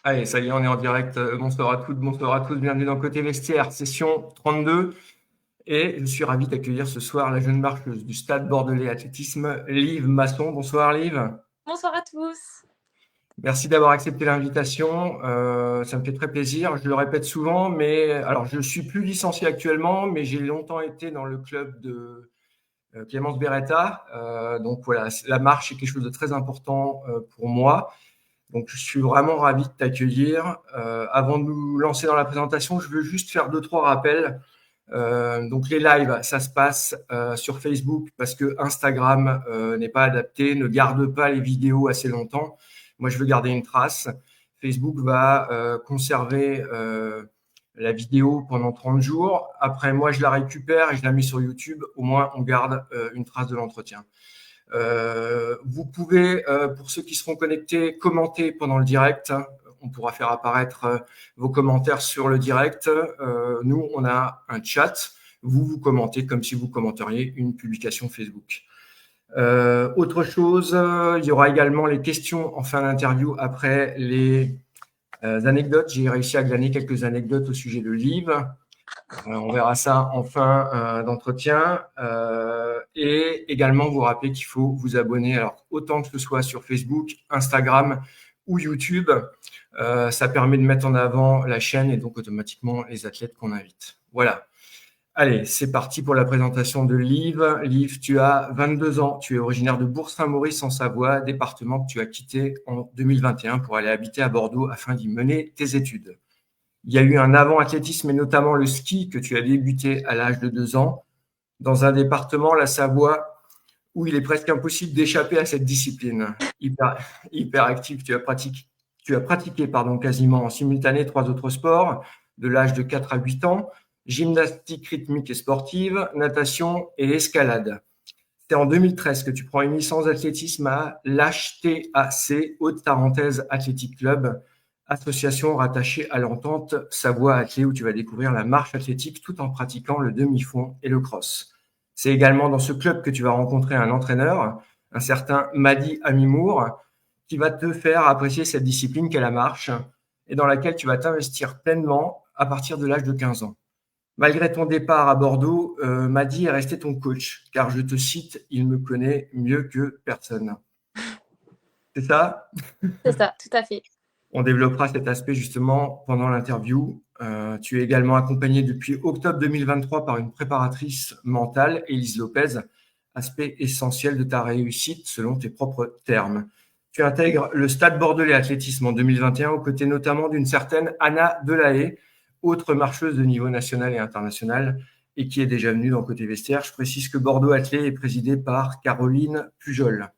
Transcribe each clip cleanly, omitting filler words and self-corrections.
Allez, ça y est, on est en direct. Bonsoir à toutes, bonsoir à tous. Bienvenue dans Côté Vestiaire, session 32. Et je suis ravi d'accueillir ce soir la jeune marcheuse du Stade Bordelais Athlétisme, Liv Masson. Bonsoir Liv. Bonsoir à tous. Merci d'avoir accepté l'invitation. Ça me fait très plaisir. Je le répète souvent, mais alors je suis plus licencié actuellement, mais j'ai longtemps été dans le club de Clémence Beretta. Donc voilà, la marche est quelque chose de très important pour moi. Donc, je suis vraiment ravi de t'accueillir. Avant de nous lancer dans la présentation, je veux juste faire 2-3 rappels. Donc, les lives, ça se passe sur Facebook parce que Instagram n'est pas adapté, ne garde pas les vidéos assez longtemps. Moi, je veux garder une trace. Facebook va conserver la vidéo pendant 30 jours. Après, moi, je la récupère et je la mets sur YouTube. Au moins, on garde une trace de l'entretien. Vous pouvez, pour ceux qui seront connectés, commenter pendant le direct. On pourra faire apparaître vos commentaires sur le direct. Nous, on a un chat. Vous commentez comme si vous commenteriez une publication Facebook. Autre chose, il y aura également les questions en fin d'interview après les anecdotes. J'ai réussi à glaner quelques anecdotes au sujet de Liv. On verra ça en fin d'entretien. Et également, vous rappeler qu'il faut vous abonner, alors autant que ce soit sur Facebook, Instagram ou YouTube. Ça permet de mettre en avant la chaîne et donc automatiquement les athlètes qu'on invite. Voilà. Allez, c'est parti pour la présentation de Liv. Liv, tu as 22 ans. Tu es originaire de Bourg-Saint-Maurice en Savoie, département que tu as quitté en 2021 pour aller habiter à Bordeaux afin d'y mener tes études. Il y a eu un avant-athlétisme et notamment le ski que tu as débuté à l'âge de 2 ans dans un département, la Savoie, où il est presque impossible d'échapper à cette discipline. Hyper active, tu as pratiqué quasiment en simultané 3 autres sports de l'âge de 4 à 8 ans, gymnastique rythmique et sportive, natation et escalade. C'est en 2013 que tu prends une licence d'athlétisme à l'HTAC, Haute-Tarentaise Athletic Club, association rattachée à l'entente Savoie Athlé, où tu vas découvrir la marche athlétique tout en pratiquant le demi-fond et le cross. C'est également dans ce club que tu vas rencontrer un entraîneur, un certain Madi Amimour, qui va te faire apprécier cette discipline qu'est la marche et dans laquelle tu vas t'investir pleinement à partir de l'âge de 15 ans. Malgré ton départ à Bordeaux, Madi est resté ton coach, car je te cite, il me connaît mieux que personne. C'est ça ? C'est ça, tout à fait. On développera cet aspect justement pendant l'interview. Tu es également accompagné depuis octobre 2023 par une préparatrice mentale, Élise Lopez, aspect essentiel de ta réussite selon tes propres termes. Tu intègres le Stade Bordelais Athlétisme en 2021 aux côtés notamment d'une certaine Anna Delahaye, autre marcheuse de niveau national et international et qui est déjà venue dans Côté Vestiaire. Je précise que Bordeaux Athlé est présidé par Caroline Pujol.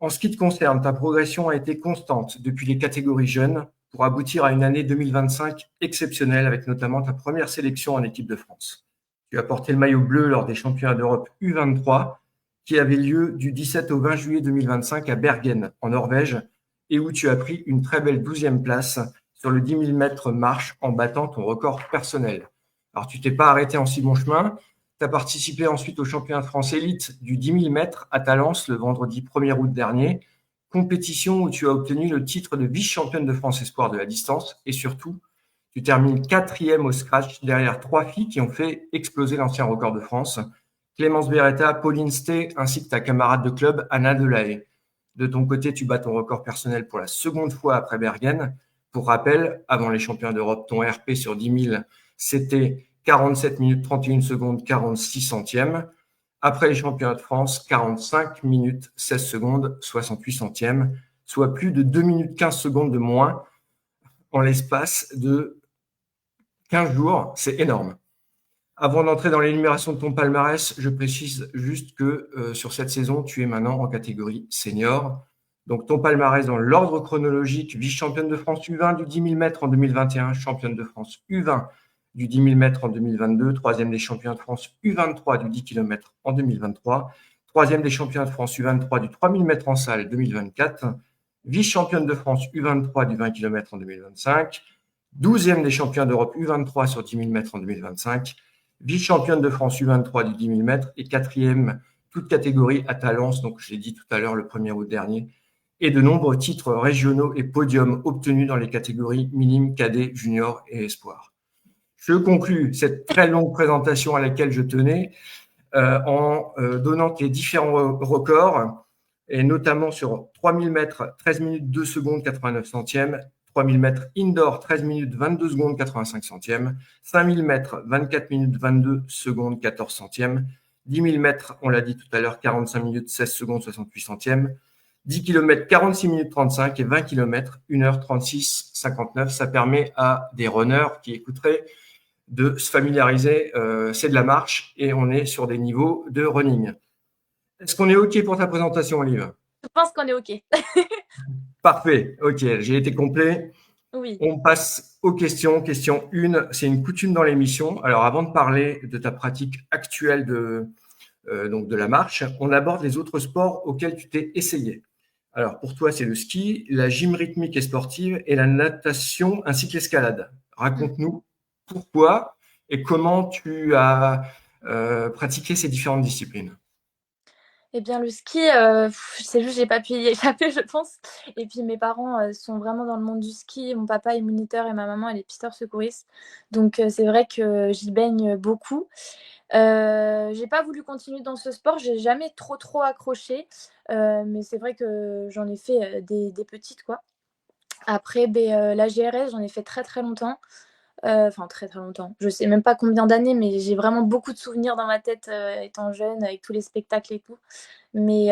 En ce qui te concerne, ta progression a été constante depuis les catégories jeunes pour aboutir à une année 2025 exceptionnelle avec notamment ta première sélection en équipe de France. Tu as porté le maillot bleu lors des championnats d'Europe U23 qui avaient lieu du 17 au 20 juillet 2025 à Bergen, en Norvège, et où tu as pris une très belle 12e place sur le 10 000 mètres marche en battant ton record personnel. Alors, tu t'es pas arrêté en si bon chemin. Tu as participé ensuite au championnat de France élite du 10 000 mètres à Talence le vendredi 1er août dernier, compétition où tu as obtenu le titre de vice-championne de France espoir de la distance et surtout, tu termines 4e au scratch derrière 3 filles qui ont fait exploser l'ancien record de France, Clémence Beretta, Pauline Stey ainsi que ta camarade de club Anna Delahaye. De ton côté, tu bats ton record personnel pour la seconde fois après Bergen. Pour rappel, avant les championnats d'Europe, ton RP sur 10 000, c'était 47 minutes 31 secondes 46 centièmes. Après les championnats de France, 45 minutes 16 secondes 68 centièmes, soit plus de 2 minutes 15 secondes de moins en l'espace de 15 jours. C'est énorme. Avant d'entrer dans l'énumération de ton palmarès, je précise juste que sur cette saison, tu es maintenant en catégorie senior. Donc, ton palmarès dans l'ordre chronologique, vice-championne de France U20 du 10 000 mètres en 2021, championne de France U20 du 10 000 mètres en 2022, troisième des championnats de France U23 du 10 km en 2023, troisième des championnats de France U23 du 3 000 mètres en salle 2024, vice-championne de France U23 du 20 km en 2025, 12e des championnats d'Europe U23 sur 10 000 mètres en 2025, vice-championne de France U23 du 10 000 mètres et 4e, toute catégorie à Talence, donc je l'ai dit tout à l'heure le 1er août dernier, et de nombreux titres régionaux et podiums obtenus dans les catégories minimes, cadets, juniors et espoirs. Je conclus cette très longue présentation à laquelle je tenais en donnant les différents records, et notamment sur 3000 mètres, 13 minutes 2 secondes 89 centièmes, 3000 mètres indoor, 13 minutes 22 secondes 85 centièmes, 5000 mètres, 24 minutes 22 secondes 14 centièmes, 10 000 mètres, on l'a dit tout à l'heure, 45 minutes 16 secondes 68 centièmes, 10 km, 46 minutes 35 et 20 km, 1 heure 36 59. Ça permet à des runners qui écouteraient de se familiariser. C'est de la marche et on est sur des niveaux de running. Est-ce qu'on est OK pour ta présentation, Olive? Je pense qu'on est OK. Parfait. OK, j'ai été complet. Oui. On passe aux questions. Question 1, c'est une coutume dans l'émission. Alors, avant de parler de ta pratique actuelle donc de la marche, on aborde les autres sports auxquels tu t'es essayé. Alors, pour toi, c'est le ski, la gym rythmique et sportive et la natation ainsi que l'escalade. Raconte-nous pourquoi et comment tu as pratiqué ces différentes disciplines. Eh bien, le ski, c'est juste j'ai pas pu y échapper, je pense. Et puis mes parents sont vraiment dans le monde du ski. Mon papa est moniteur et ma maman, elle est pisteur secouriste. Donc c'est vrai que j'y baigne beaucoup. J'ai pas voulu continuer dans ce sport, j'ai jamais trop accroché. Mais c'est vrai que j'en ai fait des petites, quoi. Après, la GRS, j'en ai fait très longtemps. Enfin très longtemps. Je sais même pas combien d'années, mais j'ai vraiment beaucoup de souvenirs dans ma tête étant jeune, avec tous les spectacles et tout. Mais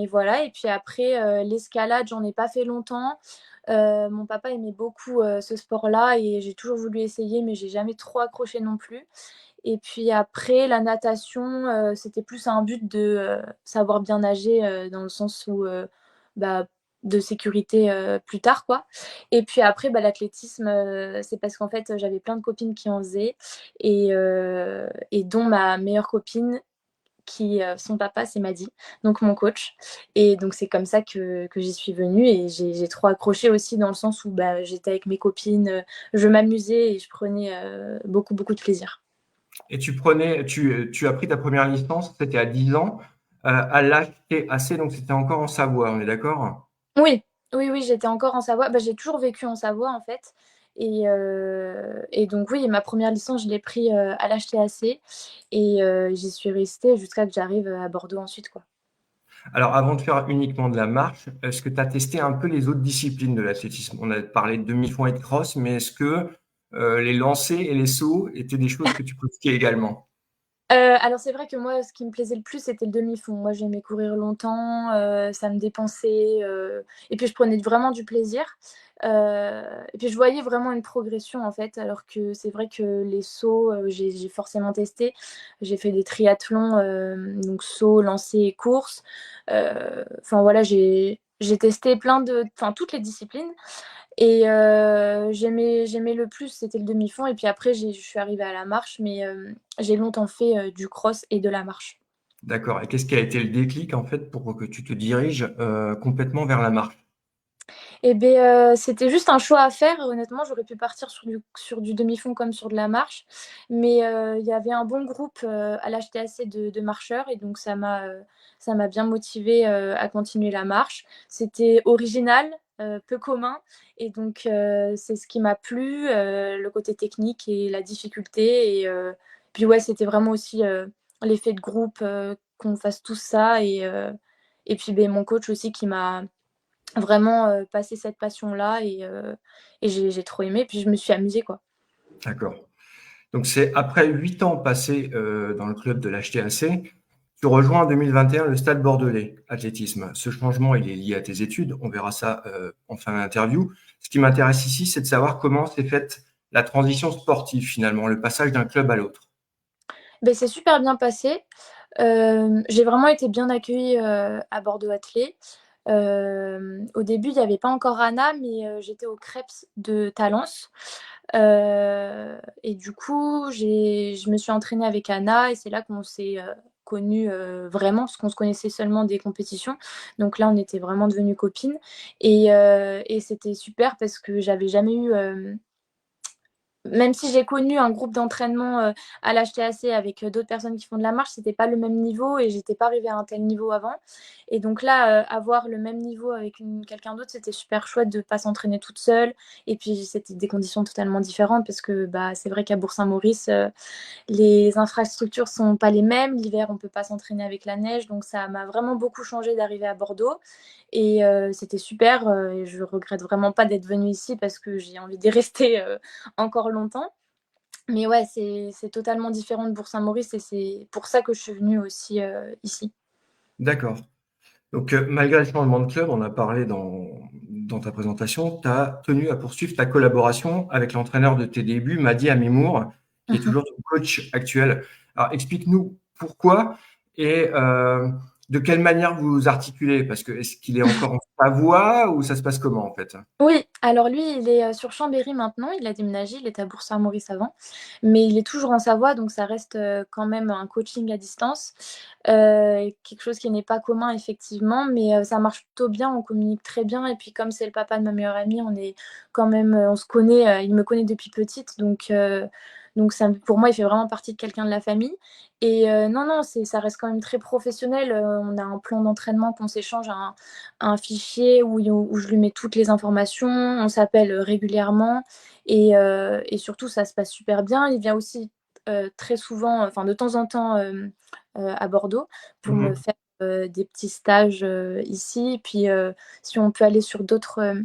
voilà. Et puis après, l'escalade, j'en ai pas fait longtemps. Mon papa aimait beaucoup ce sport-là et j'ai toujours voulu essayer, mais j'ai jamais trop accroché non plus. Et puis après, la natation, c'était plus un but de savoir bien nager dans le sens où bah, de sécurité plus tard, quoi. Et puis après, l'athlétisme, c'est parce qu'en fait, j'avais plein de copines qui en faisaient et dont ma meilleure copine qui son papa, c'est Madi, donc mon coach. Et donc c'est comme ça que j'y suis venue et j'ai trop accroché aussi dans le sens où j'étais avec mes copines, je m'amusais et je prenais beaucoup de plaisir. Et tu as pris ta première licence, c'était à 10 ans, à l'HTAC, donc c'était encore en Savoie, on est d'accord? Oui, oui, j'étais encore en Savoie. J'ai toujours vécu en Savoie, en fait. Et donc, oui, ma première licence, je l'ai pris à l'HTAC. Et j'y suis restée jusqu'à que j'arrive à Bordeaux ensuite, quoi. Alors, avant de faire uniquement de la marche, est-ce que tu as testé un peu les autres disciplines de l'athlétisme? On a parlé de demi-fond et de cross, mais est-ce que les lancers et les sauts étaient des choses que tu pratiquais également? Alors c'est vrai que moi, ce qui me plaisait le plus, c'était le demi-fond. Moi, j'aimais courir longtemps, ça me dépensait, et puis je prenais vraiment du plaisir. Et puis je voyais vraiment une progression, en fait, alors que c'est vrai que les sauts, j'ai forcément testé. J'ai fait des triathlons, donc saut, lancer et course. Enfin voilà, j'ai testé toutes les disciplines. Et j'aimais le plus, c'était le demi-fond. Et puis après, je suis arrivée à la marche, mais j'ai longtemps fait du cross et de la marche. D'accord. Et qu'est-ce qui a été le déclic, en fait, pour que tu te diriges complètement vers la marche? Et bien, c'était juste un choix à faire. Honnêtement, j'aurais pu partir sur du demi-fond comme sur de la marche. Mais il y avait un bon groupe à l'HTAC de marcheurs. Et donc, ça m'a bien motivée à continuer la marche. C'était original, peu commun. Et donc, c'est ce qui m'a plu, le côté technique et la difficulté. Et puis, ouais, c'était vraiment aussi l'effet de groupe, qu'on fasse tout ça. Et puis, mon coach aussi qui m'a vraiment passé cette passion-là et j'ai trop aimé. Puis je me suis amusée, quoi. D'accord. Donc, c'est après 8 ans passés dans le club de l'HTAC, tu rejoins en 2021 le Stade Bordelais Athlétisme. Ce changement, il est lié à tes études. On verra ça en fin d'interview. Ce qui m'intéresse ici, c'est de savoir comment s'est faite la transition sportive, finalement, le passage d'un club à l'autre. C'est super bien passé. J'ai vraiment été bien accueillie à Bordeaux Athlé. Au début, il n'y avait pas encore Anna, mais j'étais au Crêpes de Talence. Et du coup, je me suis entraînée avec Anna et c'est là qu'on s'est connus vraiment, parce qu'on se connaissait seulement des compétitions. Donc là, on était vraiment devenues copines. Et c'était super parce que j'avais jamais eu même si j'ai connu un groupe d'entraînement à l'HTAC avec d'autres personnes qui font de la marche, c'était pas le même niveau et j'étais pas arrivée à un tel niveau avant. Et donc là, avoir le même niveau avec quelqu'un d'autre, c'était super chouette de pas s'entraîner toute seule. Et puis c'était des conditions totalement différentes parce que bah, c'est vrai qu'à Bourg-Saint-Maurice, les infrastructures sont pas les mêmes. L'hiver, on peut pas s'entraîner avec la neige, donc ça m'a vraiment beaucoup changé d'arriver à Bordeaux. Et c'était super. Et je regrette vraiment pas d'être venue ici parce que j'ai envie d'y rester encore longtemps. Mais ouais, c'est totalement différent de Bourg-Saint-Maurice et c'est pour ça que je suis venue aussi ici. D'accord. Donc, malgré le changement de club, on a parlé dans ta présentation, tu as tenu à poursuivre ta collaboration avec l'entraîneur de tes débuts, Madi Amimour, qui est Mhm. toujours ton coach actuel. Alors, explique-nous pourquoi et de quelle manière vous articulez, parce que est-ce qu'il est encore en Savoie ou ça se passe comment en fait? Oui, alors lui, il est sur Chambéry maintenant. Il a déménagé, il était à Bourg-Saint-Maurice avant, mais il est toujours en Savoie, donc ça reste quand même un coaching à distance. Quelque chose qui n'est pas commun, effectivement, mais ça marche plutôt bien, on communique très bien. Et puis, comme c'est le papa de ma meilleure amie, on est quand même, on se connaît, il me connaît depuis petite, donc ça, pour moi, il fait vraiment partie de quelqu'un de la famille. Et non, non, ça reste quand même très professionnel. On a un plan d'entraînement qu'on s'échange, un fichier où je lui mets toutes les informations, on s'appelle régulièrement et surtout ça se passe super bien. Il vient aussi très souvent, enfin de temps en temps à Bordeaux pour me Mhm. faire des petits stages ici. Puis si on peut aller sur d'autres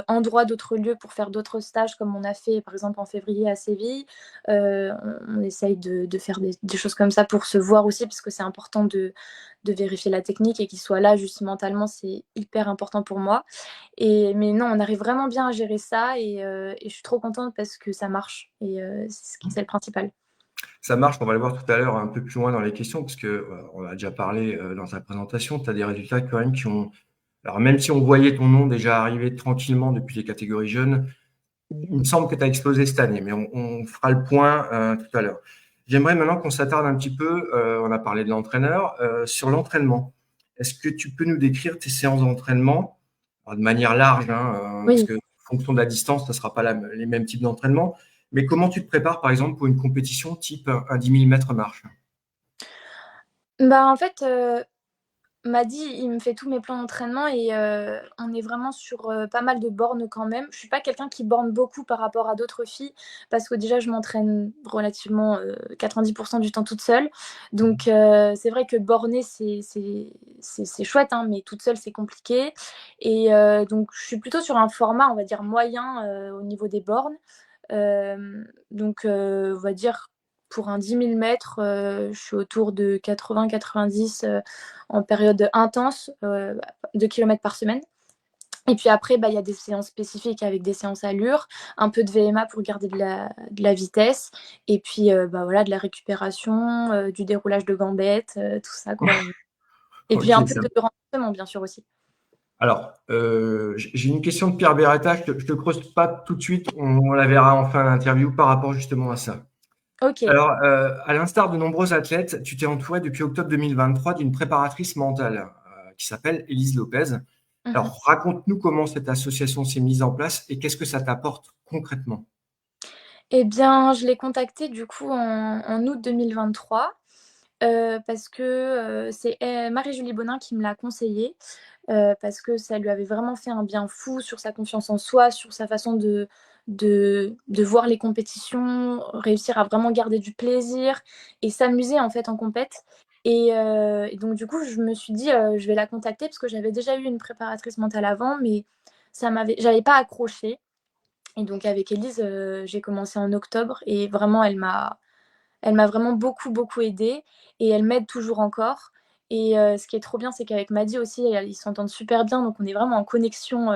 endroits, d'autres lieux pour faire d'autres stages comme on a fait par exemple en février à Séville. On essaye de faire des choses comme ça pour se voir aussi parce que c'est important de vérifier la technique et qu'il soit là juste mentalement, c'est hyper important pour moi. Mais non, on arrive vraiment bien à gérer ça et je suis trop contente parce que ça marche et c'est le principal. Ça marche, on va le voir tout à l'heure un peu plus loin dans les questions, parce que on a déjà parlé dans ta présentation, tu as des résultats quand même qui ont. Alors, même si on voyait ton nom déjà arriver tranquillement depuis les catégories jeunes, il me semble que tu as explosé cette année, mais on fera le point tout à l'heure. J'aimerais maintenant qu'on s'attarde un petit peu, on a parlé de l'entraîneur, sur l'entraînement. Est-ce que tu peux nous décrire tes séances d'entraînement alors, de manière large, hein, parce Oui. que en fonction de la distance, ça ne sera pas les mêmes types d'entraînement, mais comment tu te prépares, par exemple, pour une compétition type un 10 000 mètres marche? Bah, en fait, m'a dit, il me fait tous mes plans d'entraînement et on est vraiment sur pas mal de bornes quand même. Je suis pas quelqu'un qui borne beaucoup par rapport à d'autres filles parce que déjà je m'entraîne relativement 90% du temps toute seule. Donc c'est vrai que borner c'est chouette, hein, mais toute seule c'est compliqué. Et donc je suis plutôt sur un format, on va dire, moyen au niveau des bornes. Donc on va dire pour un 10 000 mètres, je suis autour de 80-90 en période intense, 2 km par semaine. Et puis après, bah, y a des séances spécifiques avec des séances allure, un peu de VMA pour garder de la vitesse, et puis bah, voilà, de la récupération, du déroulage de gambettes, tout ça, quoi. Et puis Ok, un peu ça. de renforcement, bien sûr, aussi. Alors, j'ai une question de Pierre Beretta. Je te creuse pas tout de suite. On la verra en fin d'interview par rapport justement à ça. Ok. Alors, à l'instar de nombreux athlètes, tu t'es entouré depuis octobre 2023 d'une préparatrice mentale qui s'appelle Élise Lopez. Mhm. Alors, raconte-nous comment cette association s'est mise en place et qu'est-ce que ça t'apporte concrètement. Eh bien, je l'ai contactée du coup en août 2023 parce que c'est Marie-Julie Bonin qui me l'a conseillé. Parce que ça lui avait vraiment fait un bien fou sur sa confiance en soi, sur sa façon de voir les compétitions, réussir à vraiment garder du plaisir et s'amuser en fait en compète. Et donc du coup, je me suis dit, je vais la contacter parce que j'avais déjà eu une préparatrice mentale avant, mais j'avais pas accroché. Et donc avec Elise, j'ai commencé en octobre et vraiment, elle m'a vraiment beaucoup, beaucoup aidée et elle m'aide toujours encore. Et ce qui est trop bien, c'est qu'avec Maddy aussi, ils s'entendent super bien, donc on est vraiment en connexion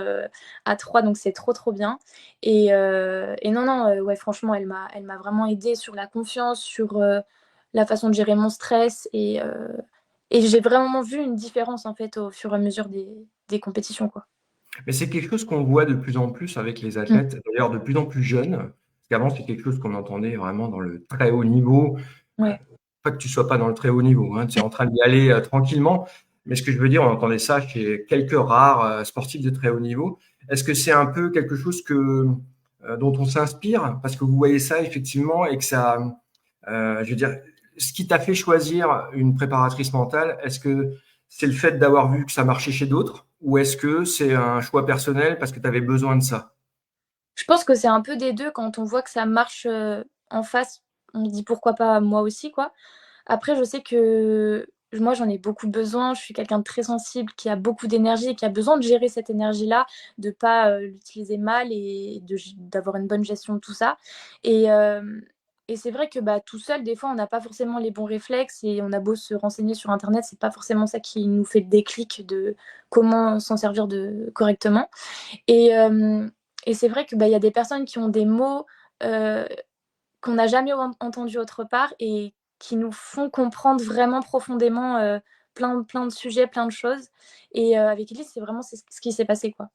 à trois, donc c'est trop, trop bien. Et non, non, ouais, franchement, elle m'a vraiment aidée sur la confiance, sur la façon de gérer mon stress. Et j'ai vraiment vu une différence, en fait, au fur et à mesure des compétitions, quoi. Mais c'est quelque chose qu'on voit de plus en plus avec les Mm. athlètes, d'ailleurs de plus en plus jeunes. Parce qu'avant, c'est quelque chose qu'on entendait vraiment dans le très haut niveau. Ouais. Pas que tu sois pas dans le très haut niveau, hein, tu es en train d'y aller tranquillement. Mais ce que je veux dire, on entendait ça chez quelques rares sportifs de très haut niveau. Est-ce que c'est un peu quelque chose que dont on s'inspire parce que vous voyez ça effectivement et que ça, je veux dire, ce qui t'a fait choisir une préparatrice mentale, est-ce que c'est le fait d'avoir vu que ça marchait chez d'autres ou est-ce que c'est un choix personnel parce que tu avais besoin de ça? Je pense que c'est un peu des 2 quand on voit que ça marche, en face, on se dit: «Pourquoi pas moi aussi?» quoi. Après je sais que moi j'en ai beaucoup besoin, je suis quelqu'un de très sensible, qui a beaucoup d'énergie et qui a besoin de gérer cette énergie-là, de pas, l'utiliser mal et d'avoir une bonne gestion de tout ça et c'est vrai que, bah, tout seul des fois on n'a pas forcément les bons réflexes et on a beau se renseigner sur internet, c'est pas forcément ça qui nous fait le déclic de comment s'en servir correctement. Et, c'est vrai que, bah, il y a des personnes qui ont des mots, heu, qu'on n'a jamais entendus autre part et qui nous font comprendre vraiment profondément, plein de sujets, plein de choses et avec Elise, c'est vraiment ce qui s'est passé, quoi.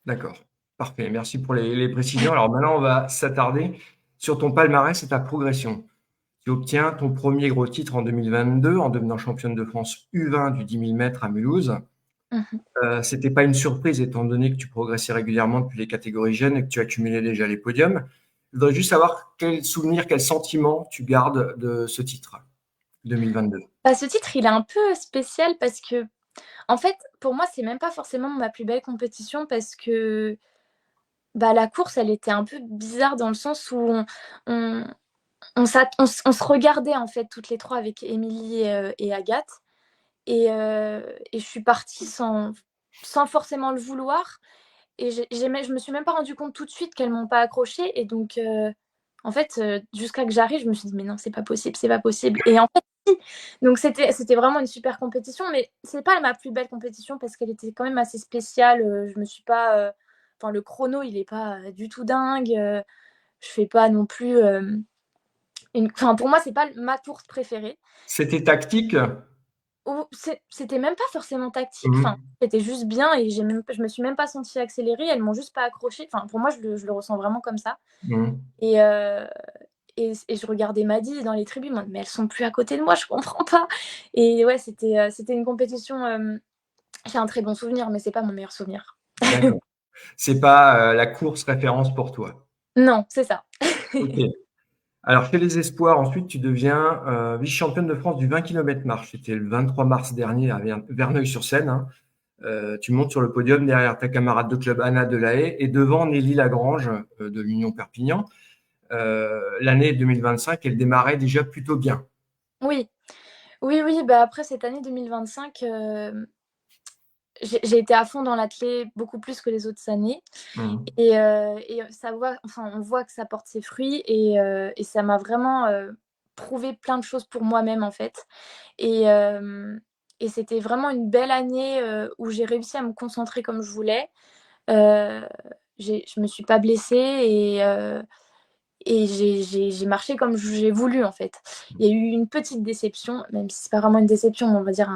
D'accord, parfait. Merci pour les précisions. Alors maintenant, on va s'attarder sur ton palmarès et ta progression. Tu obtiens ton premier gros titre en 2022 en devenant championne de France U20 du 10 000 mètres à Mulhouse. Mmh. C'était pas une surprise étant donné que tu progressais régulièrement depuis les catégories jeunes et que tu accumulais déjà les podiums. Je voudrais juste savoir quel souvenir, quel sentiment tu gardes de ce titre 2022. Bah, ce titre, il est un peu spécial parce que, en fait, pour moi, c'est même pas forcément ma plus belle compétition parce que, bah, la course, elle était un peu bizarre dans le sens où on on se regardait, en fait, toutes les 3 avec Émilie et Agathe. Je suis partie sans forcément le vouloir et je me suis même pas rendu compte tout de suite qu'elles m'ont pas accrochée et donc en fait, jusqu'à que j'arrive, je me suis dit: «Mais non, c'est pas possible, c'est pas possible» et en fait si! Donc c'était vraiment une super compétition, mais c'est pas ma plus belle compétition parce qu'elle était quand même assez spéciale, je me suis pas, enfin le chrono, il est pas, du tout dingue, je fais pas non plus, enfin pour moi, c'est pas ma course préférée. C'était tactique? Ou c'était même pas forcément tactique, enfin, Mmh. c'était juste bien et je me suis même pas sentie accélérer, elles m'ont juste pas accrochée. Enfin, pour moi, je le ressens vraiment comme ça Mmh. et je regardais Maddy dans les tribunes, moi: «Mais elles sont plus à côté de moi, je comprends pas» et ouais, c'était une compétition, j'ai un très bon souvenir, mais c'est pas mon meilleur souvenir. D'accord. C'est pas, la course référence pour toi. Non, c'est ça. OK. Alors chez les espoirs, ensuite, tu deviens, vice-championne de France du 20 kilomètres marche. C'était le 23 mars dernier à Verneuil-sur-Seine, hein. Tu montes sur le podium derrière ta camarade de club Anna Delahaye et devant Nelly Lagrange, de l'Union Perpignan. L'année 2025, elle démarrait déjà plutôt bien. Oui, oui, oui, bah, après cette année 2025, j'ai été à fond dans l'athlé, beaucoup plus que les autres années. Mmh. On voit que ça porte ses fruits et ça m'a vraiment, prouvé plein de choses pour moi-même, en fait et hem c'était vraiment une belle année, où j'ai réussi à me concentrer comme je voulais. Heu, je me suis pas blessée et j'ai marché comme j'ai voulu, en fait. Il y a eu une petite déception, même si c'est pas vraiment une déception, mais on va dire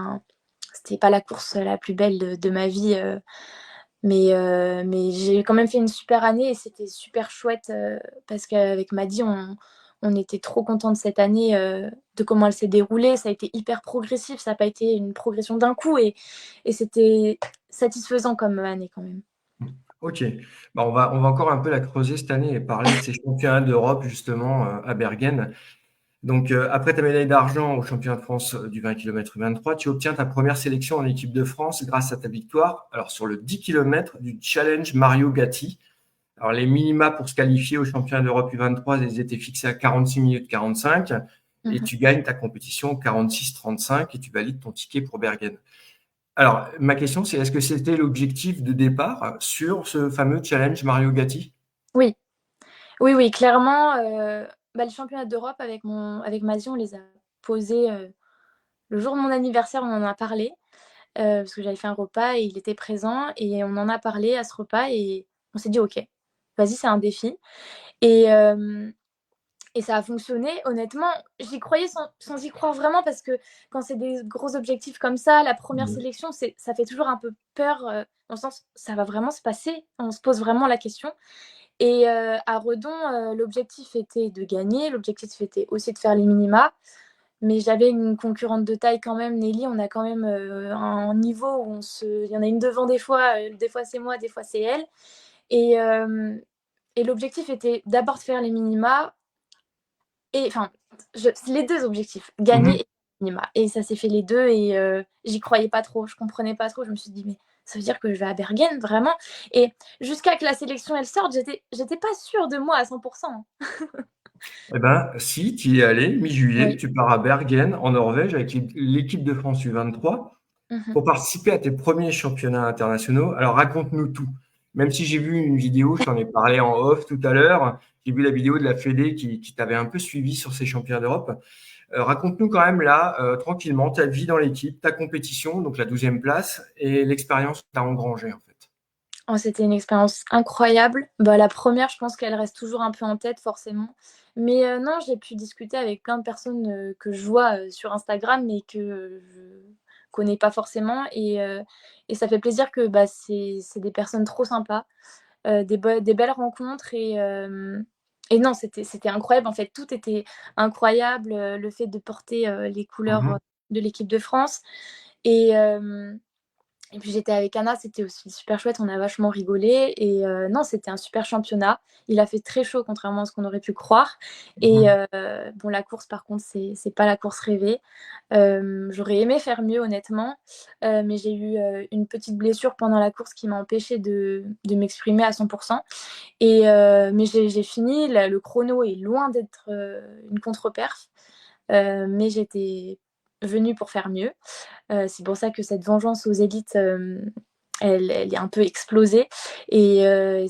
c'était pas la course la plus belle de ma vie, mais j'ai quand même fait une super année et c'était super chouette, parce qu'avec Maddy, on était trop contents de cette année, de comment elle s'est déroulée. Ça a été hyper progressif, ça a pas été une progression d'un coup et c'était satisfaisant comme année quand même. OK. Bah, on va encore un peu la creuser cette année et parler de ces championnats d'Europe justement, à Bergen. Donc, après ta médaille d'argent au championnat de France du 20 km U23, tu obtiens ta première sélection en équipe de France grâce à ta victoire, alors sur le 10 km du challenge Mario Gatti. Alors, les minima pour se qualifier au championnat d'Europe U23, ils étaient fixés à 46 minutes 45 et Mmh. tu gagnes ta compétition 46-35 et tu valides ton ticket pour Bergen. Alors, ma question, c'est est-ce que c'était l'objectif de départ sur ce fameux challenge Mario Gatti? Oui, oui, oui, clairement, bah, les championnats d'Europe avec Mazzy, on les a posés, le jour de mon anniversaire, on en a parlé, parce que j'avais fait un repas et il était présent et on en a parlé à ce repas et on s'est dit: «OK, vas-y, c'est un défi» et hem et ça a fonctionné. Honnêtement, j'y croyais sans y croire vraiment parce que quand c'est des gros objectifs comme ça, la première Mmh. sélection, ça fait toujours un peu peur, dans le sens, ça va vraiment se passer? On se pose vraiment la question et à Redon, l'objectif était de gagner, l'objectif était aussi de faire les minima, mais j'avais une concurrente de taille quand même, Nelly, on a quand même, un niveau où il y en a une devant des fois c'est moi, des fois c'est elle et et l'objectif était d'abord de faire les minima et enfin, les deux objectifs, gagner Mhm. et minima. Et ça s'est fait les deux et j'y croyais pas trop, je comprenais pas trop. Je me suis dit, mais ça veut dire que je vais à Bergen, vraiment? Et jusqu'à que la sélection elle sorte, j'étais pas sûre de moi à 100%. Eh ben, si, tu y es allé, mi-juillet, Oui. tu pars à Bergen, en Norvège, avec l'équipe de France U23 Mhm. pour participer à tes premiers championnats internationaux. Alors, raconte-nous tout. Même si j'ai vu une vidéo, je t'en ai parlé en off tout à l'heure, j'ai vu la vidéo de la Fédé qui t'avait un peu suivi sur ces championnats d'Europe. Raconte-nous quand même là, tranquillement, ta vie dans l'équipe, ta compétition, donc la 12e place, et l'expérience que tu as engrangée en fait. Oh, c'était une expérience incroyable. Bah, la première, je pense qu'elle reste toujours un peu en tête, forcément. Mais non, j'ai pu discuter avec plein de personnes que je vois sur Instagram, mais que je connais pas forcément. Et ça fait plaisir que bah, c'est des personnes trop sympas, des belles rencontres. Et non, c'était incroyable. En fait, tout était incroyable. Le fait de porter les couleurs Mhm. de l'équipe de France. Et, et puis j'étais avec Anna, c'était aussi super chouette, on a vachement rigolé. Et non, c'était un super championnat. Il a fait très chaud, contrairement à ce qu'on aurait pu croire. Et Mhm. bon, la course, par contre, c'est pas la course rêvée. J'aurais aimé faire mieux, honnêtement. Mais j'ai eu une petite blessure pendant la course qui m'a empêché de m'exprimer à 100%. Mais j'ai fini. Le chrono est loin d'être une contre-perf. Mais j'étais venue pour faire mieux. C'est pour ça que cette vengeance aux élites, elle est un peu explosée. Et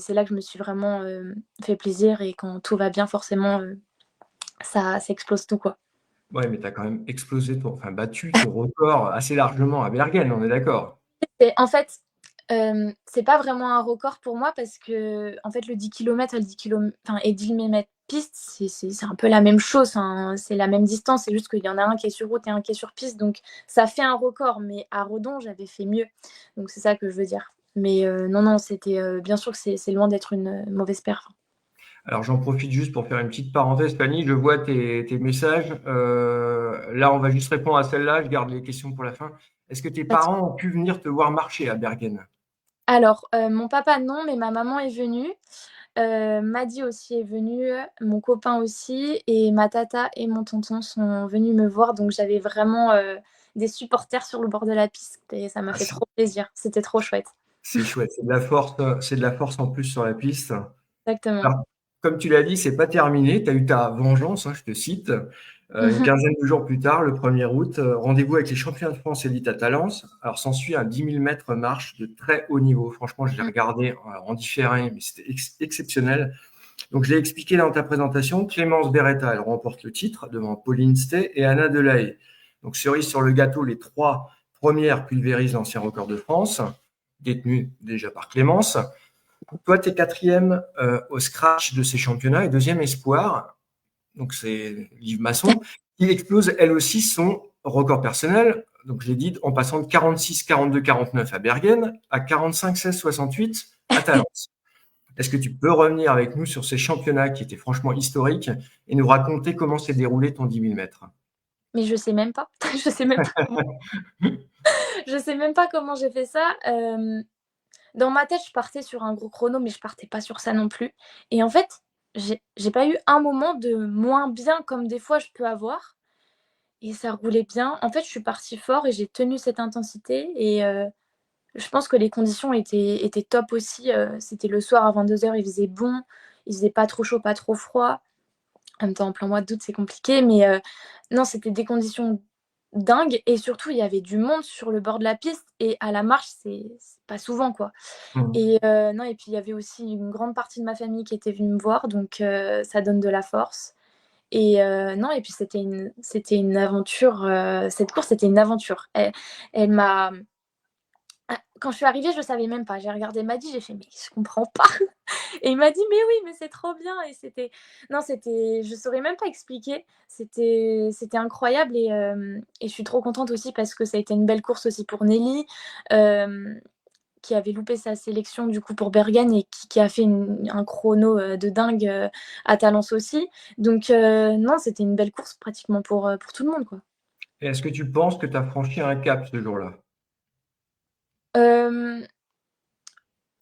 c'est là que je me suis vraiment fait plaisir. Et quand tout va bien, forcément, ça explose tout, quoi. Ouais, mais tu as quand même enfin battu ton record assez largement à Bergen, on est d'accord. Et en fait, c'est pas vraiment un record pour moi parce que en fait, le 10 km et le 10 kilomètres, enfin, et 10 mm piste, c'est un peu la même chose. Hein. C'est la même distance. C'est juste qu'il y en a un qui est sur route et un qui est sur piste. Donc, ça fait un record. Mais à Redon, j'avais fait mieux. Donc, c'est ça que je veux dire. Mais non, non, c'était bien sûr que c'est loin d'être une mauvaise perf. Alors j'en profite juste pour faire une petite parenthèse, Fanny, je vois tes messages. Là, on va juste répondre à celle-là, je garde les questions pour la fin. Est-ce que tes parents ont pu venir te voir marcher à Bergen? Alors, mon papa, non, mais ma maman est venue. Maddy aussi est venue, mon copain aussi, et ma tata et mon tonton sont venus me voir. Donc j'avais vraiment des supporters sur le bord de la piste et ça m'a Ah, fait trop plaisir. C'était trop chouette. c'est chouette, c'est de la force en plus sur la piste. Exactement. Alors, comme tu l'as dit, c'est pas terminé. Tu as eu ta vengeance, hein, je te cite. Une quinzaine de jours plus tard, le 1er août, rendez-vous avec les champions de France élite à Talence. Alors, s'ensuit un 10 000 mètres marche de très haut niveau. Franchement, je l'ai regardé en différé, mais c'était exceptionnel. Donc, je l'ai expliqué dans ta présentation. Clémence Beretta, elle remporte le titre devant Pauline Stey et Anna Delahaye. Donc, cerise sur le gâteau, les trois premières pulvérisent l'ancien record de France, détenu déjà par Clémence. Toi, tu es quatrième au scratch de ces championnats et deuxième espoir. Donc, c'est Liv Masson qui explose elle aussi son record personnel. Donc, je l'ai dit, en passant de 46, 42, 49 à Bergen à 45, 16, 68 à Talence. Est-ce que tu peux revenir avec nous sur ces championnats qui étaient franchement historiques et nous raconter comment s'est déroulé ton 10 000 mètres? Mais je sais même pas. Je sais même pas. Je sais même pas comment j'ai fait ça. Dans ma tête, je partais sur un gros chrono, mais je partais pas sur ça non plus. Et en fait, j'ai pas eu un moment de moins bien comme des fois je peux avoir. Et ça roulait bien. En fait, je suis partie fort et j'ai tenu cette intensité. Et je pense que les conditions étaient top aussi. C'était le soir à 22h, il faisait bon. Il faisait pas trop chaud, pas trop froid. En même temps, en plein mois d'août, c'est compliqué. Mais non, c'était des conditions dingues. Et surtout, il y avait du monde sur le bord de la piste. Et à la marche, c'est pas souvent, quoi. Mmh. Et non, et puis il y avait aussi une grande partie de ma famille qui était venue me voir. Donc ça donne de la force. Et non, et puis c'était une aventure. Cette course, c'était une aventure. Elle m'a. Ah, quand je suis arrivée, je ne savais même pas. J'ai regardé Maddy, j'ai fait, mais je comprends pas. Et il m'a dit, mais oui, mais c'est trop bien. Et c'était. Non, c'était. Je saurais même pas expliquer. C'était incroyable. Et je suis trop contente aussi parce que ça a été une belle course aussi pour Nelly. Qui avait loupé sa sélection du coup pour Bergen et qui a fait un chrono de dingue à Talence aussi. Donc non, c'était une belle course pratiquement pour tout le monde, quoi. Et est-ce que tu penses que tu as franchi un cap ce jour-là? Euh,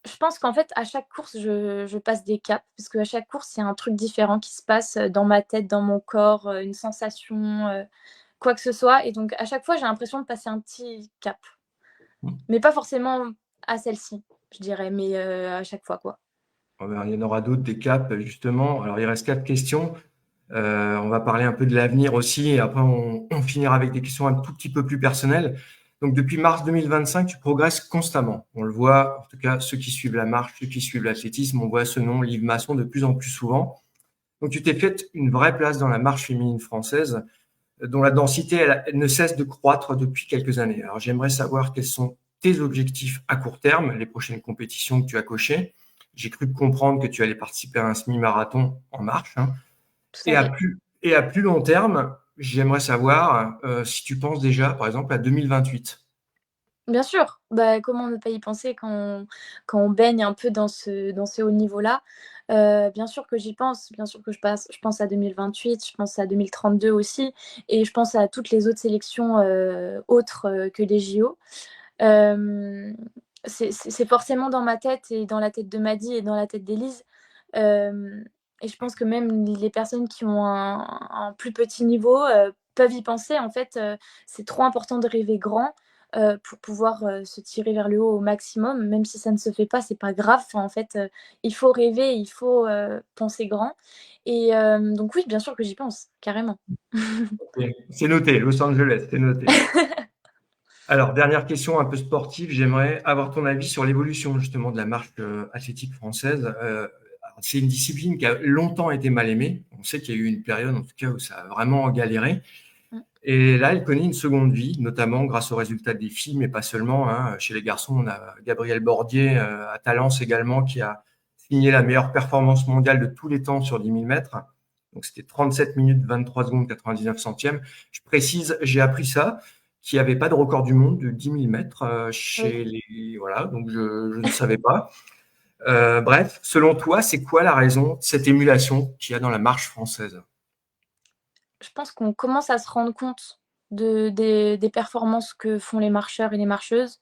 Je pense qu'en fait, à chaque course, je passe des caps, parce qu'à chaque course, il y a un truc différent qui se passe dans ma tête, dans mon corps, une sensation, quoi que ce soit. Et donc, à chaque fois, j'ai l'impression de passer un petit cap. Mais pas forcément à celle-ci, je dirais, mais à chaque fois, quoi. Il y en aura d'autres, des caps, justement. Alors, il reste 4 questions. On va parler un peu de l'avenir aussi, et après, on finira avec des questions un tout petit peu plus personnelles. Donc, depuis mars 2025, tu progresses constamment. On le voit, en tout cas, ceux qui suivent la marche, ceux qui suivent l'athlétisme, on voit ce nom, Liv Masson, de plus en plus souvent. Donc, tu t'es fait une vraie place dans la marche féminine française, dont la densité elle ne cesse de croître depuis quelques années. Alors, j'aimerais savoir quels sont tes objectifs à court terme, les prochaines compétitions que tu as cochées. J'ai cru comprendre que tu allais participer à un semi-marathon en marche, hein. Tout Et à à fait. plus, et à plus long terme, j'aimerais savoir si tu penses déjà, par exemple, à 2028. Bien sûr, bah, comment ne pas y penser quand on baigne un peu dans ce haut niveau-là. Bien sûr que j'y pense, bien sûr que je pense à 2028, je pense à 2032 aussi, et je pense à toutes les autres sélections autres que les JO. Hem, c'est forcément dans ma tête et dans la tête de Maddy et dans la tête d'Élise. Hem et je pense que même les personnes qui ont un plus petit niveau, peuvent y penser. En fait, c'est trop important de rêver grand, pour pouvoir, se tirer vers le haut au maximum. Même si ça ne se fait pas, c'est pas grave. Enfin, en fait, il faut rêver, il faut, penser grand. Et donc oui, bien sûr que j'y pense, carrément. Ok. C'est noté, Los Angeles, c'est noté. Alors, dernière question un peu sportive, j'aimerais avoir ton avis sur l'évolution justement de la marche athlétique française. C'est une discipline qui a longtemps été mal aimée. On sait qu'il y a eu une période, en tout cas, où ça a vraiment galéré. Mmh, Et là, elle connaît une seconde vie, notamment grâce aux résultats des filles, mais pas seulement, hein. Chez les garçons, on a Gabriel Bordier à Talence également, qui a signé la meilleure performance mondiale de tous les temps sur 10 000 mètres. Donc, c'était 37 minutes 23 secondes 99 centièmes. Je précise, j'ai appris ça, qu'il n'y avait pas de record du monde de 10 000 mètres oui. chez les... Voilà, donc je ne savais pas. Bref, selon toi, c'est quoi la raison de cette émulation qu'il y a dans la marche française? Je pense qu'on commence à se rendre compte des performances que font les marcheurs et les marcheuses.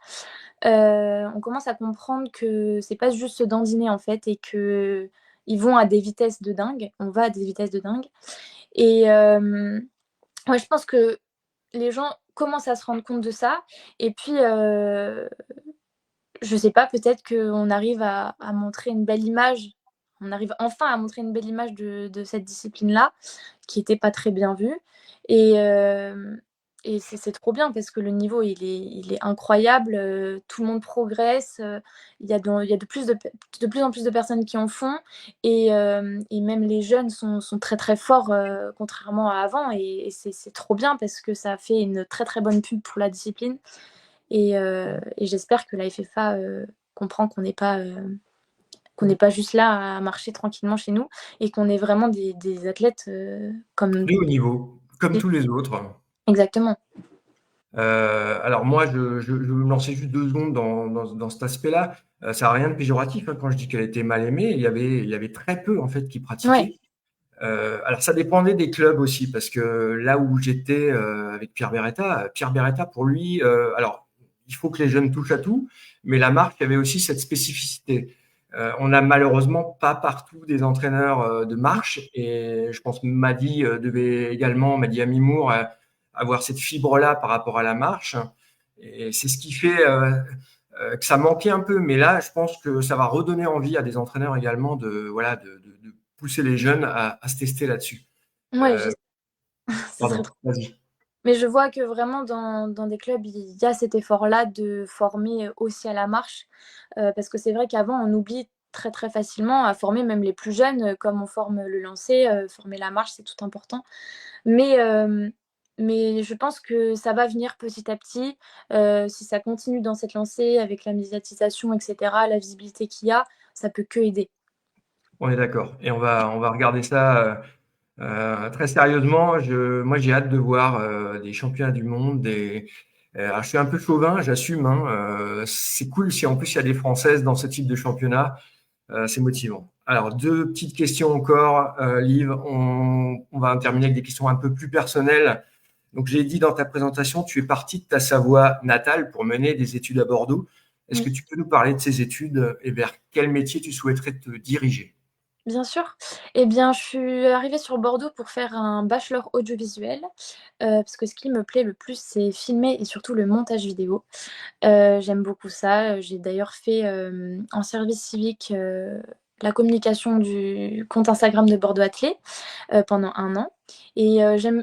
On commence à comprendre que c'est pas juste se dandiner en fait, et que ils vont à des vitesses de dingue. On va à des vitesses de dingue. Et ouais, je pense que les gens commencent à se rendre compte de ça. Et puis, je sais pas, peut-être qu'on arrive à montrer une belle image. On arrive enfin à montrer une belle image de cette discipline-là, qui était pas très bien vue. Et, et c'est trop bien parce que le niveau, il est incroyable. Tout le monde progresse. Il y a de plus en plus de personnes qui en font. Et même les jeunes sont très très forts, contrairement à avant. Et c'est trop bien parce que ça fait une très très bonne pub pour la discipline. Et j'espère que la FFA comprend qu'on n'est pas juste là à marcher tranquillement chez nous, et qu'on est vraiment des athlètes comme. De haut niveau, comme tous les autres. Exactement. Alors moi, je veux me lancer juste 2 secondes dans cet aspect-là. Ça a rien de péjoratif, hein, quand je dis qu'elle était mal aimée. Il y avait très peu, en fait, qui Ouais, pratiquaient. Alors ça dépendait des clubs aussi, parce que là où j'étais avec Pierre Beretta, pour lui, alors il faut que les jeunes touchent à tout, mais la marque avait aussi cette spécificité. On n'a malheureusement pas partout des entraîneurs de marche, et je pense que Madi devait également, Madi Amimour, avoir cette fibre-là par rapport à la marche. Et c'est ce qui fait que ça manquait un peu. Mais là, je pense que ça va redonner envie à des entraîneurs également voilà, de pousser les jeunes à se tester là-dessus. ouais, Euh, ce serait Pardon, trop. vas-y. Mais je vois que vraiment dans des clubs, il y a cet effort-là de former aussi à la marche. Parce que c'est vrai qu'avant, on oublie très très facilement à former même les plus jeunes, comme on forme le lancer, former la marche, c'est tout important. Mais, mais je pense que ça va venir petit à petit. Si ça continue dans cette lancée avec la médiatisation, et cetera, la visibilité qu'il y a, ça peut que aider. On est d'accord. Et on va regarder ça très sérieusement. Moi, j'ai hâte de voir des championnats du monde. Alors, je suis un peu chauvin, j'assume, hein. C'est cool si en plus il y a des Françaises dans ce type de championnat. C'est motivant. Alors, 2 petites questions encore, Liv. On va terminer avec des questions un peu plus personnelles. Donc, j'ai dit dans ta présentation, tu es parti de ta Savoie natale pour mener des études à Bordeaux. Est-ce Mmh. que tu peux nous parler de ces études et vers quel métier tu souhaiterais te diriger? Bien sûr. Eh bien, je suis arrivée sur Bordeaux pour faire un bachelor audiovisuel, parce que ce qui me plaît le plus, c'est filmer et surtout le montage vidéo. J'aime beaucoup ça, j'ai d'ailleurs fait, en service civique, la communication du compte Instagram de Bordeaux Athlée, pendant 1 an et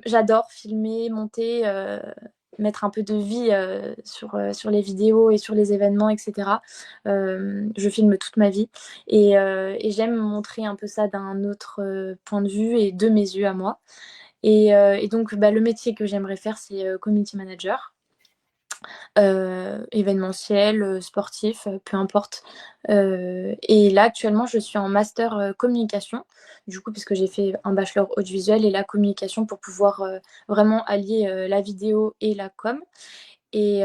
j'adore filmer, monter, mettre un peu de vie, sur les vidéos et sur les événements et cetera. Je filme toute ma vie et j'aime montrer un peu ça d'un autre, point de vue et de mes yeux à moi et donc bah, le métier que j'aimerais faire, c'est, community manager. Événementiel, sportif, peu importe. Et là, actuellement, je suis en master, communication, du coup, puisque j'ai fait un bachelor audiovisuel et la communication pour pouvoir, vraiment allier, la vidéo et la com et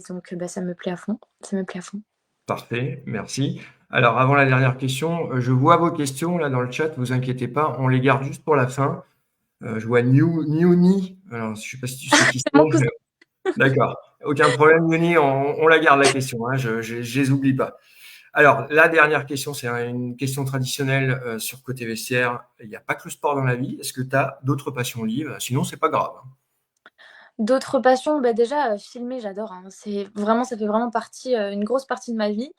donc bah, ça me plaît à fond, ça me plaît à fond. Parfait, merci. Alors, avant la dernière question, je vois vos questions là dans le chat, vous inquiétez pas, on les garde juste pour la fin. Je vois Nioni, alors je sais pas si tu sais qui C'est mon cousin. c'est. D'accord, aucun problème, Nioni, on la garde la question, hein, je les oublie pas. Alors, la dernière question, c'est une question traditionnelle sur Côté Vestiaire. Il n'y a pas que le sport dans la vie. Est-ce que tu as d'autres passions libres? Sinon, c'est pas grave, hein. D'autres passions, bah, déjà, filmer, j'adore, hein. C'est vraiment ça fait vraiment partie, une grosse partie de ma vie.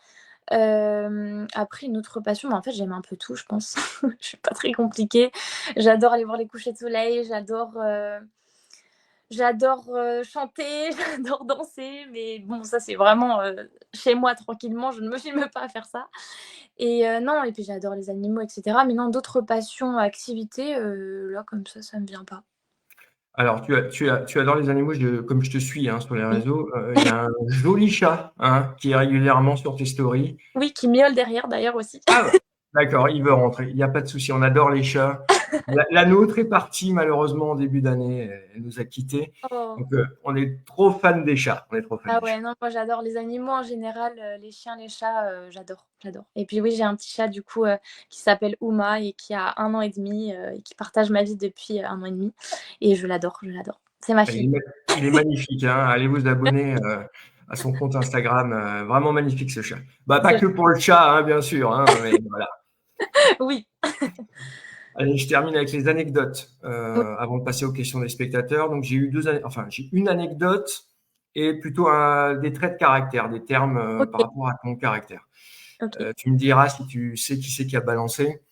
Après une autre passion, bah, en fait, j'aime un peu tout, je pense. Je suis pas très compliquée. J'adore aller voir les couchers de soleil, j'adore, chanter, j'adore danser, mais bon, ça, c'est vraiment, chez moi tranquillement, je ne me filme pas à faire ça et non et puis j'adore les animaux et cetera, mais non, d'autres passions, activités, là, comme ça me vient pas. Alors, tu adores les animaux, comme je te suis hein, sur les Oui. réseaux, il y a un joli chat hein, qui est régulièrement sur tes stories. Oui, qui miaule derrière d'ailleurs aussi. Ah, d'accord, il veut rentrer. Il n'y a pas de souci, on adore les chats. La nôtre est partie malheureusement en début d'année, elle nous a quittés. Oh. Donc, on est trop fans des chats. On est trop fans Ah des chats. ouais, non, moi j'adore les animaux en général, les chiens, les chats, j'adore, j'adore et puis oui, j'ai un petit chat du coup, qui s'appelle Ouma et qui a 1 an et demi, et qui partage ma vie depuis, 1 an et demi et je l'adore, je l'adore. C'est ma Il est, fille. il est magnifique, hein. Allez vous abonner à son compte Instagram. Vraiment magnifique ce chat. Bah, pas C'est que pour le chat, hein, bien sûr. Hein, mais voilà. oui, Allez, je termine avec les anecdotes oui, avant de passer aux questions des spectateurs. Donc, j'ai une anecdote et plutôt des traits de caractère, des termes par OK, rapport à ton caractère. OK. Tu me diras si tu sais qui c'est qui a balancé.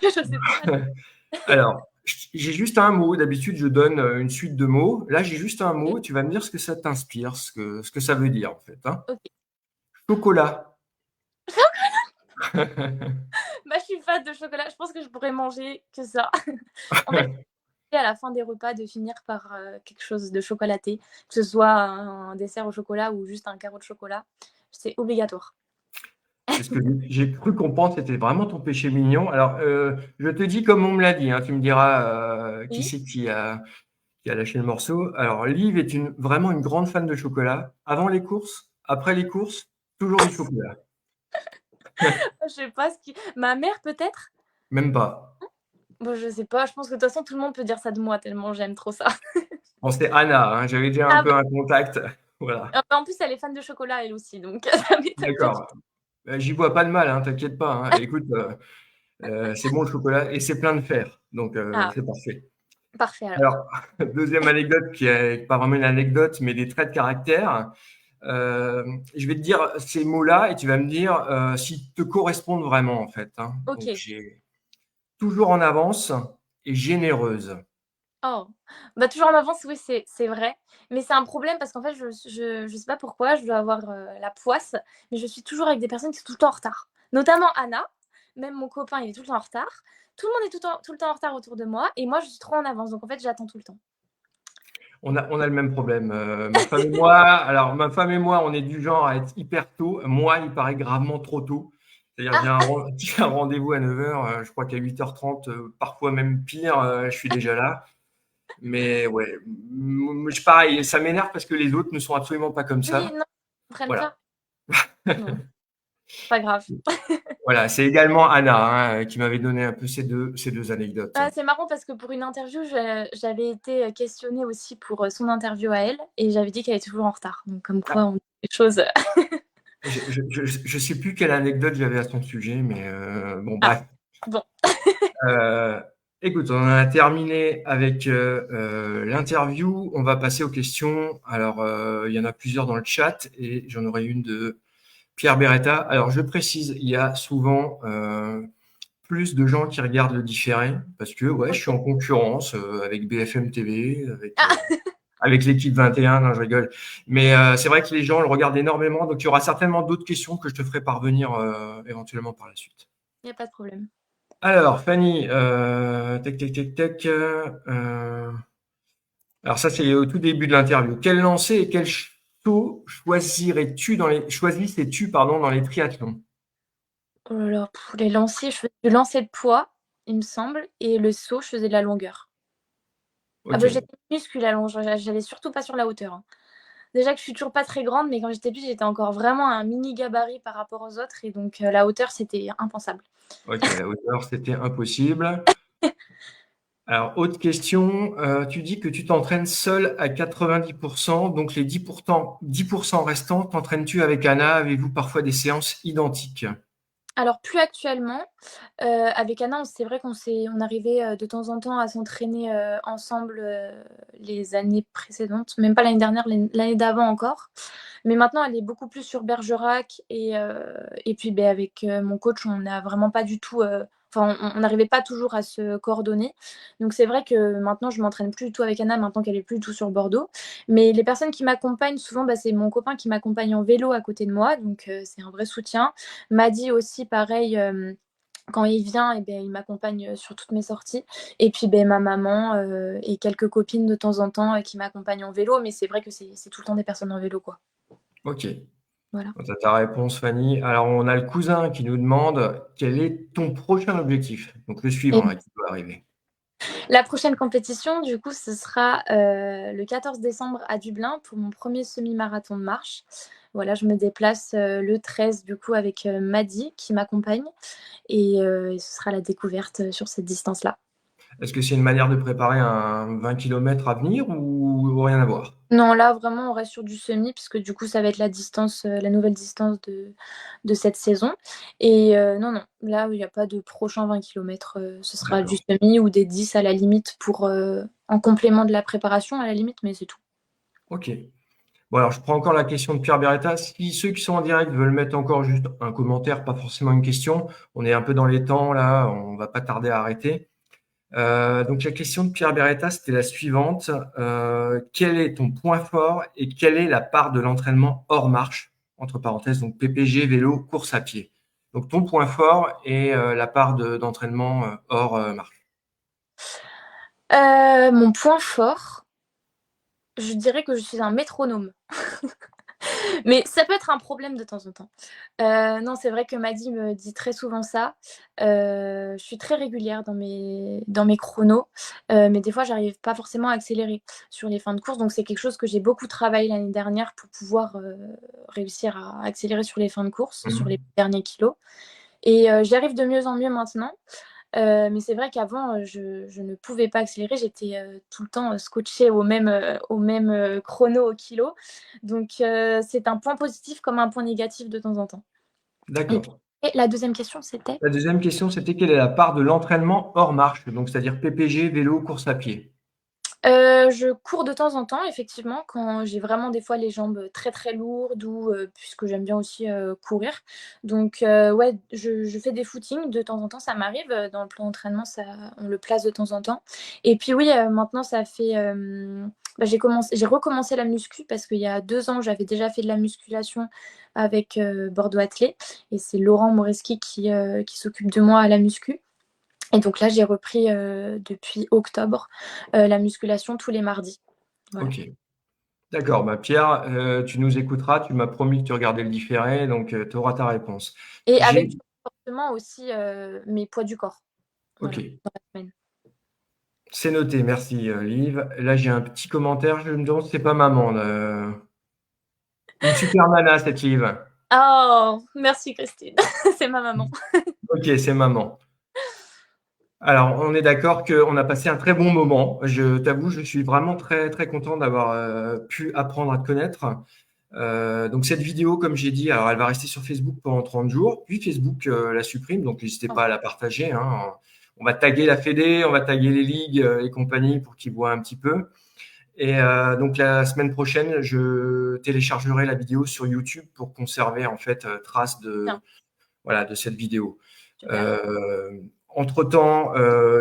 Je sais pas. Alors, j'ai juste un mot. D'habitude, je donne une suite de mots. Là, j'ai juste un mot. Tu vas me dire ce que ça t'inspire, ce que ça veut dire, en fait, hein. OK. Chocolat. Bah, je suis fan de chocolat, je pense que je pourrais manger que ça. En fait, à la fin des repas de finir par, quelque chose de chocolaté, que ce soit un dessert au chocolat ou juste un carreau de chocolat, c'est obligatoire. C'est ce que j'ai cru comprendre, c'était vraiment ton péché mignon. Alors, je te dis comme on me l'a dit, hein, tu me diras qui Oui. c'est qui a lâché le morceau. Alors, Liv est vraiment une grande fan de chocolat. Avant les courses, après les courses, toujours du chocolat. Je sais pas ce qui ma mère peut-être? Même pas. Bon, je sais pas, je pense que de toute façon tout le monde peut dire ça de moi tellement j'aime trop ça. Bon, c'était Anna, hein, j'avais déjà un Ah peu bah, un contact. Voilà, bah, en plus elle est fan de chocolat elle aussi, donc ça m'étonne pas du d'accord. tout. J'y vois pas de mal, hein, t'inquiète pas. Hein. Écoute, c'est bon le chocolat et c'est plein de fer, donc Ah, c'est parfait. parfait alors. Alors, deuxième anecdote qui est pas vraiment une anecdote, mais des traits de caractère. Euh, je vais te dire ces mots-là et tu vas me dire s'ils te correspondent vraiment en fait. Hein. Donc OK. j'ai toujours en avance et généreuse. Oh, bah, toujours en avance, oui, c'est vrai, mais c'est un problème parce qu'en fait, je sais pas pourquoi, je dois avoir, la poisse, mais je suis toujours avec des personnes qui sont tout le temps en retard. Notamment Anna, même mon copain, il est tout le temps en retard. Tout le monde est tout le temps en retard autour de moi et moi, je suis trop en avance, donc en fait, j'attends tout le temps. On a le même problème. Ma femme et moi, alors ma femme et moi, on est du genre à être hyper tôt. Moi, il paraît gravement trop tôt. C'est-à-dire, Ah! j'ai un rendez-vous à 9 heures. Je crois qu'à 8h30, parfois même pire, je suis déjà là. Mais ouais, pareil, ça m'énerve parce que les autres ne sont absolument pas comme Oui, ça. non, ils comprennent Voilà. pas. Non, pas grave. Voilà, c'est également Anna hein, qui m'avait donné un peu ces deux anecdotes. Ah, c'est marrant parce que pour une interview, j'avais été, questionnée aussi pour, son interview à elle et j'avais dit qu'elle est toujours en retard, donc comme quoi on dit les choses. Je sais plus quelle anecdote j'avais à son sujet, mais bon, Ah, bref. bon. Euh, Écoute, on a terminé avec l'interview. On va passer aux questions. Alors, il y en a plusieurs dans le chat et j'en aurai une de Pierre Beretta. Alors, je précise, il y a souvent plus de gens qui regardent le différé parce que ouais, je suis en concurrence avec BFM TV, Ah, avec l'équipe 21. Non, je rigole. Mais c'est vrai que les gens le regardent énormément. Donc, il y aura certainement d'autres questions que je te ferai parvenir éventuellement par la suite. il n'y a pas de problème. Alors, Fanny, tac, tac, tac, tac. Alors ça, c'est au tout début de l'interview. Quel lancer et quel saut choisissais-tu, pardon, dans les triathlons? Oh là là, les lanciers, je faisais du lancer de poids, il me semble, et le saut, je faisais de la longueur. Ah Ok, bah, j'étais muscule à longe, j'allais surtout pas sur la hauteur, hein. Déjà que je suis toujours pas très grande, mais quand j'étais petite, j'étais encore vraiment un mini gabarit par rapport aux autres, et donc la hauteur, c'était impensable. ok, la hauteur, c'était impossible. Alors, autre question, tu dis que tu t'entraînes seul à 90%, donc les 10% restants, t'entraînes-tu avec Anna? Avez-vous parfois des séances identiques? Alors plus actuellement, avec Anna, c'est vrai on arrivait, de temps en temps à s'entraîner, ensemble, les années précédentes, même pas l'année dernière, l'année d'avant encore. Mais maintenant, elle est beaucoup plus sur Bergerac et puis, beh, avec, mon coach, on n'a vraiment pas du tout, enfin, on n'arrivait pas toujours à se coordonner. Donc c'est vrai que maintenant, je m'entraîne plus du tout avec Anna, maintenant qu'elle est plus du tout sur Bordeaux. Mais les personnes qui m'accompagnent souvent, bah, c'est mon copain qui m'accompagne en vélo à côté de moi, donc c'est un vrai soutien. Madi aussi, pareil, quand il vient, et ben, il m'accompagne sur toutes mes sorties. Et puis ben, ma maman et quelques copines de temps en temps qui m'accompagnent en vélo, mais c'est vrai que c'est tout le temps des personnes en vélo, quoi. Ok, Voilà. t'as ta réponse, Fanny. Alors, on a le cousin qui nous demande quel est ton prochain objectif? Donc, le Et suivant, là, qui doit arriver. la prochaine compétition, du coup, ce sera le 14 décembre à Dublin pour mon premier semi-marathon de marche. Voilà, je me déplace le 13 du coup avec Madi qui m'accompagne et ce sera la découverte sur cette distance-là. Est-ce que c'est une manière de préparer un 20 km à venir ou rien à voir? Non, là, vraiment, on reste sur du semi, puisque du coup, ça va être la distance, la nouvelle distance de cette saison. Et non, non, là, il n'y a pas de prochain 20 km. Ce sera du D'accord. semi ou des 10 à la limite pour en complément de la préparation, à la limite, mais c'est tout. Ok. Bon, alors, je prends encore la question de Pierre Beretta. Si ceux qui sont en direct veulent mettre encore juste un commentaire, pas forcément une question, on est un peu dans les temps, là, on va pas tarder à arrêter. Donc, la question de Pierre Beretta, c'était la suivante. Quel est ton point fort et quelle est la part de l'entraînement hors marche? Entre parenthèses, donc PPG, vélo, course à pied. Donc, ton point fort et la part d'entraînement hors marche. Mon point fort, je dirais que je suis un métronome. Mais ça peut être un problème de temps en temps. Non, c'est vrai que Maddy me dit très souvent ça. Je suis très régulière dans mes chronos, mais des fois, j'arrive pas forcément à accélérer sur les fins de course. Donc c'est quelque chose que j'ai beaucoup travaillé l'année dernière pour pouvoir, réussir à accélérer sur les fins de course, sur les Mhm. derniers kilos et j'y arrive de mieux en mieux maintenant. Mais c'est vrai qu'avant, je ne pouvais pas accélérer. J'étais tout le temps scotchée au même chrono au kilo. Donc, c'est un point positif comme un point négatif de temps en temps. Et, D'accord. et la deuxième question, c'était La deuxième question, c'était quelle est la part de l'entraînement hors marche, donc c'est-à-dire PPG, vélo, course à pied. Je cours de temps en temps, effectivement, quand j'ai vraiment des fois les jambes très très lourdes ou puisque j'aime bien aussi courir. Donc, ouais, je fais des footings de temps en temps, ça m'arrive. Dans le plan d'entraînement, on le place de temps en temps. Et puis, oui, maintenant, ça fait. Bah, j'ai recommencé la muscu parce qu'il y a 2 ans, j'avais déjà fait de la musculation avec Bordeaux Athlé. Et c'est Laurent Moreski qui s'occupe de moi à la muscu. Et donc là, j'ai repris depuis octobre la musculation tous les mardis. Voilà. Ok. D'accord. Bah, Pierre, tu nous écouteras. Tu m'as promis que tu regardais le différé, donc tu auras ta réponse. Et avec J'ai. du renforcement aussi mes poids du corps. Ok. Voilà, dans la semaine. C'est noté. Merci, Liv. Là, j'ai un petit commentaire. Je me demande si c'est pas maman. Une super nana, cette Liv. Oh, merci Christine. C'est ma maman. Ok, c'est maman. Alors, on est d'accord qu'on a passé un très bon moment. Je t'avoue, je suis vraiment très, très content d'avoir pu apprendre à te connaître. Donc cette vidéo, comme j'ai dit, alors elle va rester sur Facebook pendant 30 jours, puis Facebook la supprime, donc n'hésitez Oh, pas à la partager, hein. On va taguer la Fédé, on va taguer les ligues et compagnie pour qu'ils voient un petit peu. Et donc la semaine prochaine, je téléchargerai la vidéo sur YouTube pour conserver en fait trace bien, voilà, de cette vidéo. super. Euh, Entre-temps,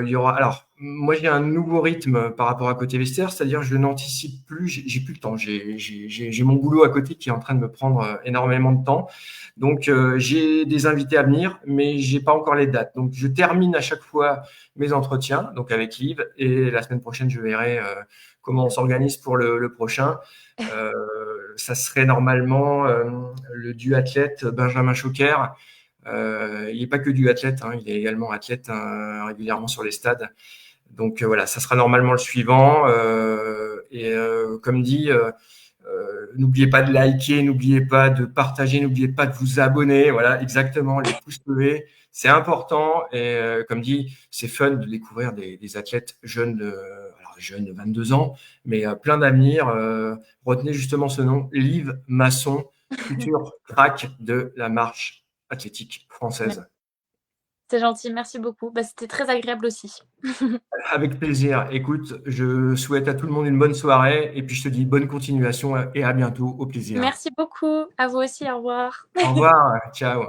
il y aura. Alors, moi, j'ai un nouveau rythme par rapport à côté vestiaire, c'est-à-dire que je n'anticipe plus, j'ai plus le temps. J'ai mon boulot à côté qui est en train de me prendre énormément de temps. Donc, j'ai des invités à venir, mais j'ai pas encore les dates. Donc, je termine à chaque fois mes entretiens, donc avec Yves, et la semaine prochaine, je verrai comment on s'organise pour le prochain. Euh, Ça serait normalement le duathlète Benjamin Choquer. Il n'est pas que du athlète, hein, il est également athlète régulièrement sur les stades. Donc voilà, ça sera normalement le suivant. Comme dit, n'oubliez pas de liker, n'oubliez pas de partager, n'oubliez pas de vous abonner. Voilà, exactement, les pouces levés, c'est important. Et comme dit, c'est fun de découvrir des athlètes jeunes, alors jeunes de 22 ans, mais plein d'avenir. Retenez justement ce nom, Liv Masson, futur crack de la marche athlétique française. C'est gentil, merci beaucoup. Bah, c'était très agréable aussi. Avec plaisir. Écoute, je souhaite à tout le monde une bonne soirée et puis je te dis bonne continuation et à bientôt. Au plaisir. Merci beaucoup. À vous aussi, au revoir. Au revoir. Ciao.